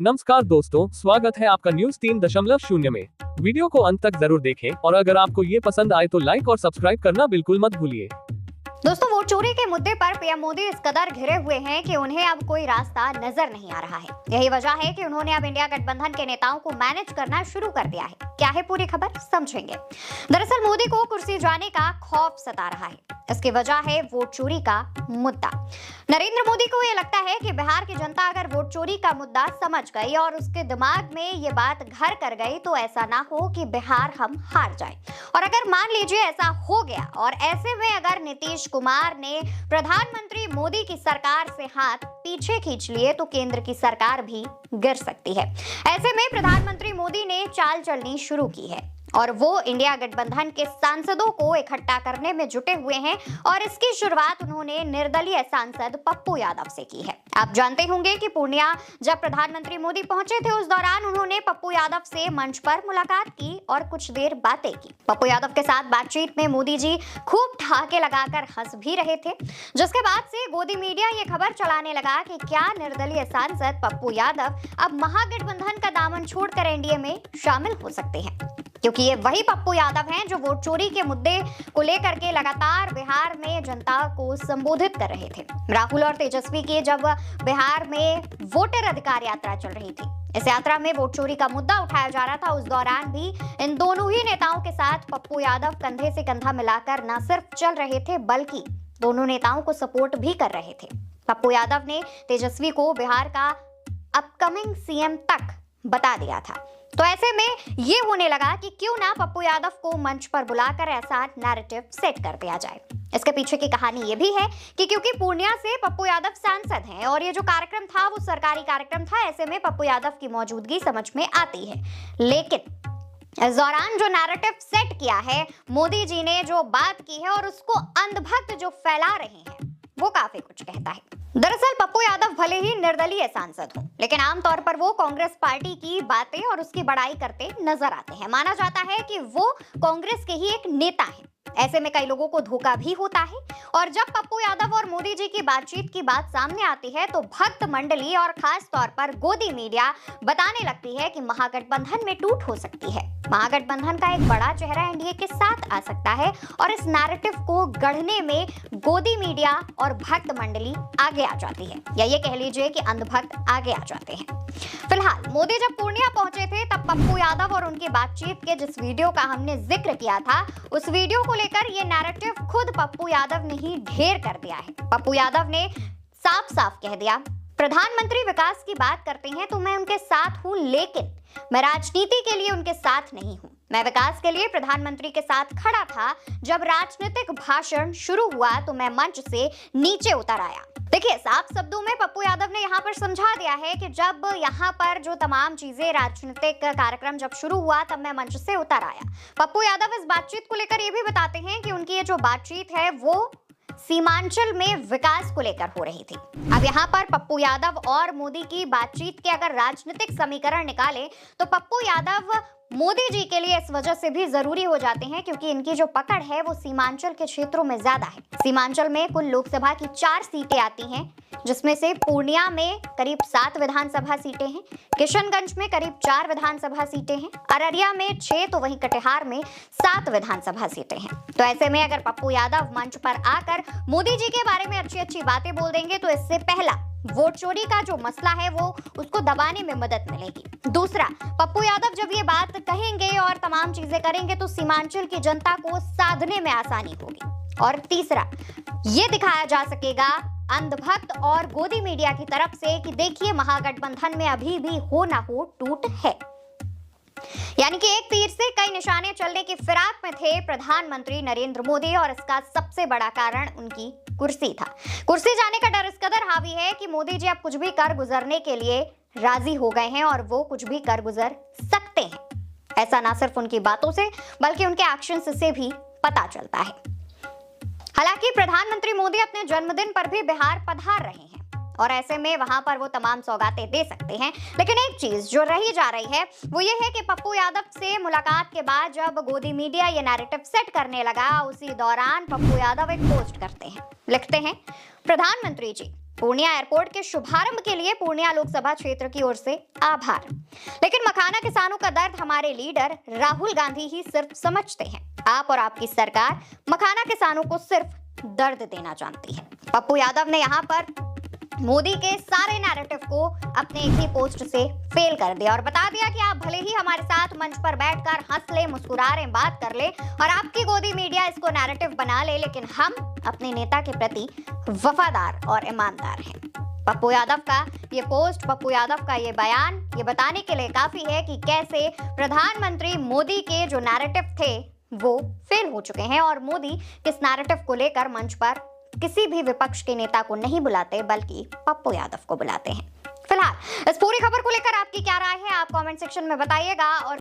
नमस्कार दोस्तों, स्वागत है आपका न्यूज 3.0 में। वीडियो को अंत तक जरूर देखें और अगर आपको ये पसंद आए तो लाइक और सब्सक्राइब करना बिल्कुल मत भूलिए। दोस्तों, वोट चोरी के मुद्दे पर पीएम मोदी इस कदर घिरे हुए हैं कि उन्हें अब कोई रास्ता नजर नहीं आ रहा है। यही वजह है कि उन्होंने अब इंडिया गठबंधन के नेताओं को मैनेज करना शुरू कर दिया है। क्या है पूरी खबर, समझेंगे। दरअसल मोदी को कुर्सी जाने का खौफ सता रहा है। इसकी वजह है वोट चोरी का मुद्दा। नरेंद्र मोदी को यह लगता है कि बिहार की जनता अगर वोट चोरी का मुद्दा समझ गई और उसके दिमाग में ये बात घर कर गई तो ऐसा ना हो कि बिहार हम हार जाए। और अगर मान लीजिए ऐसा हो गया और ऐसे में अगर नीतीश कुमार ने प्रधानमंत्री मोदी की सरकार से हाथ पीछे खींच लिए तो केंद्र की सरकार भी गिर सकती है। ऐसे में प्रधानमंत्री मोदी ने चाल चलनी शुरू की है और वो इंडिया गठबंधन के सांसदों को इकट्ठा करने में जुटे हुए हैं और इसकी शुरुआत उन्होंने निर्दलीय सांसद पप्पू यादव से की है। आप जानते होंगे कि पूर्णिया जब प्रधानमंत्री मोदी पहुंचे थे उस दौरान उन्होंने पप्पू यादव से मंच पर मुलाकात की और कुछ देर बातें की। पप्पू यादव के साथ बातचीत में मोदी जी खूब ठहाके लगाकर हंस भी रहे थे, जिसके बाद से गोदी मीडिया ये खबर चलाने लगा कि क्या निर्दलीय सांसद पप्पू यादव अब महागठबंधन का दामन छोड़कर एनडीए में शामिल हो सकते हैं, क्योंकि ये वही पप्पू यादव हैं जो वोट चोरी के मुद्दे को लेकर के लगातार बिहार में जनता को संबोधित कर रहे थे। राहुल और तेजस्वी की जब बिहार में वोटर अधिकार यात्रा चल रही थी, इस यात्रा में वोट चोरी का मुद्दा उठाया जा रहा था, उस दौरान भी इन दोनों ही नेताओं के साथ पप्पू यादव कंधे से कंधा मिलाकर न सिर्फ चल रहे थे बल्कि दोनों नेताओं को सपोर्ट भी कर रहे थे। पप्पू यादव ने तेजस्वी को बिहार का अपकमिंग सीएम तक बता दिया था। तो ऐसे में ये होने लगा कि क्यों ना पप्पू यादव को मंच पर बुलाकर ऐसा नैरेटिव सेट कर दिया जाए। इसके पीछे की कहानी ये भी है कि क्योंकि पूर्णिया से पप्पू यादव सांसद हैं और ये जो कार्यक्रम था वो सरकारी कार्यक्रम था, ऐसे में पप्पू यादव की मौजूदगी समझ में आती है। लेकिन इस दौरान जो नैरेटिव सेट किया है मोदी जी ने, जो बात की है और उसको अंधभक्त जो फैला रहे हैं वो काफी कुछ कहता है। दरअसल पप्पू यादव भले ही निर्दलीय सांसद हों, लेकिन आमतौर पर वो कांग्रेस पार्टी की बातें और उसकी बड़ाई करते नजर आते हैं। माना जाता है कि वो कांग्रेस के ही एक नेता हैं। ऐसे में कई लोगों को धोखा भी होता है और जब पप्पू यादव और मोदी जी की बातचीत की बात सामने आती है तो भक्त मंडली और खास तौर पर गोदी मीडिया बताने लगती है कि महागठबंधन में टूट हो सकती है। महागठबंधन का एक बड़ा चेहरा एनडीए के साथ आ सकता है और इस नैरेटिव को गढ़ने में गोदी मीडिया और भक्त मंडली आगे आ जाती है, या ये कह लीजिए कि अंधभक्त आगे आ जाते हैं। फिलहाल मोदी जब पूर्णिया पहुंचे थे तब पप्पू यादव और उनकी बातचीत के जिस वीडियो का हमने जिक्र किया था उस वीडियो को लेकर ये नैरेटिव खुद पप्पू यादव ने ही ढेर कर दिया है। पप्पू यादव ने साफ साफ कह दिया, प्रधानमंत्री विकास की बात करते हैं तो मैं उनके साथ हूं, लेकिन मैं राजनीति के लिए उनके साथ नहीं हूं। मैं विकास के लिए प्रधानमंत्री के साथ खड़ा था। जब राजनीतिक भाषण शुरू हुआ तो मैं मंच से नीचे उतर आया। देखिए, साफ शब्दों में पप्पू यादव ने यहाँ पर समझा दिया है कि जब यहाँ पर जो तमाम चीजें, राजनीतिक कार्यक्रम जब शुरू हुआ तब मैं मंच से उतर आया। पप्पू यादव इस बातचीत को लेकर ये भी बताते हैं कि उनकी ये जो बातचीत है वो सीमांचल में विकास को लेकर हो रही थी। अब यहाँ पर पप्पू यादव और मोदी की बातचीत के अगर राजनीतिक समीकरण निकालें तो पप्पू यादव मोदी जी के लिए इस वजह से भी जरूरी हो जाते हैं क्योंकि इनकी जो पकड़ है वो सीमांचल के क्षेत्रों में ज्यादा है। सीमांचल में कुल लोकसभा की 4 सीटें आती हैं, जिसमें से पूर्णिया में करीब 7 विधानसभा सीटें हैं, किशनगंज में करीब 4 विधानसभा सीटें हैं, अररिया में 6 तो वहीं कटिहार में 7 विधानसभा सीटें हैं। तो ऐसे में अगर पप्पू यादव मंच पर आकर मोदी जी के बारे में अच्छी अच्छी बातें बोल देंगे तो इससे पहला वोट चोरी का जो मसला है वो उसको दबाने में मदद मिलेगी। दूसरा, पप्पू यादव जब ये बात कहेंगे और तमाम चीजें करेंगे तो सीमांचल की जनता को साधने में आसानी होगी। और तीसरा, ये दिखाया जा सकेगा अंधभक्त और गोदी मीडिया की तरफ से कि देखिए महागठबंधन में अभी भी हो ना हो टूट है। यानी कि एक तीर से कई निशाने चलने की फिराक में थे प्रधानमंत्री नरेंद्र मोदी और इसका सबसे बड़ा कारण उनकी कुर्सी था। कुर्सी जाने का डर इस कदर हावी है कि मोदी जी अब कुछ भी कर गुजरने के लिए राजी हो गए हैं और वो कुछ भी कर गुजर सकते हैं। ऐसा ना सिर्फ उनकी बातों से बल्कि उनके एक्शंस से भी पता चलता है। हालांकि प्रधानमंत्री मोदी अपने जन्मदिन पर भी बिहार पधार रहे हैं और ऐसे में वहां पर वो तमाम सौगातें दे सकते हैं, लेकिन एक चीज जो रही जा रही है वो ये है कि पप्पू यादव से मुलाकात के बाद जब गोदी मीडिया ये नैरेटिव सेट करने लगा उसी दौरान पप्पू यादव एक पोस्ट करते हैं, लिखते हैं, प्रधानमंत्री जी, पूर्णिया एयरपोर्ट के शुभारंभ के लिए पूर्णिया लोकसभा क्षेत्र की ओर से आभार। लेकिन मखाना किसानों का दर्द हमारे लीडर राहुल गांधी ही सिर्फ समझते हैं। आप और आपकी सरकार मखाना किसानों को सिर्फ दर्द देना जानती है। पप्पू यादव ने यहाँ पर मोदी के सारे नैरेटिव को अपने एक ही पोस्ट से फेल कर दिया और बता दिया कि आप भले ही हमारे साथ मंच पर बैठकर हंस ले, मुस्कुरा रहे, बात कर ले और आपकी गोदी मीडिया इसको नैरेटिव बना ले, लेकिन हम अपने नेता के प्रति वफादार और ईमानदार हैं। पप्पू यादव का ये पोस्ट, पप्पू यादव का ये बयान ये बताने के लिए काफी है कि कैसे प्रधानमंत्री मोदी के जो नैरेटिव थे वो फेल हो चुके हैं और मोदी किस नैरेटिव को लेकर मंच पर किसी भी विपक्ष के नेता को नहीं बुलाते बल्कि पप्पू यादव को बुलाते हैं। फिलहाल इस पूरी खबर को लेकर आपकी क्या राय है आप कमेंट सेक्शन में बताइएगा और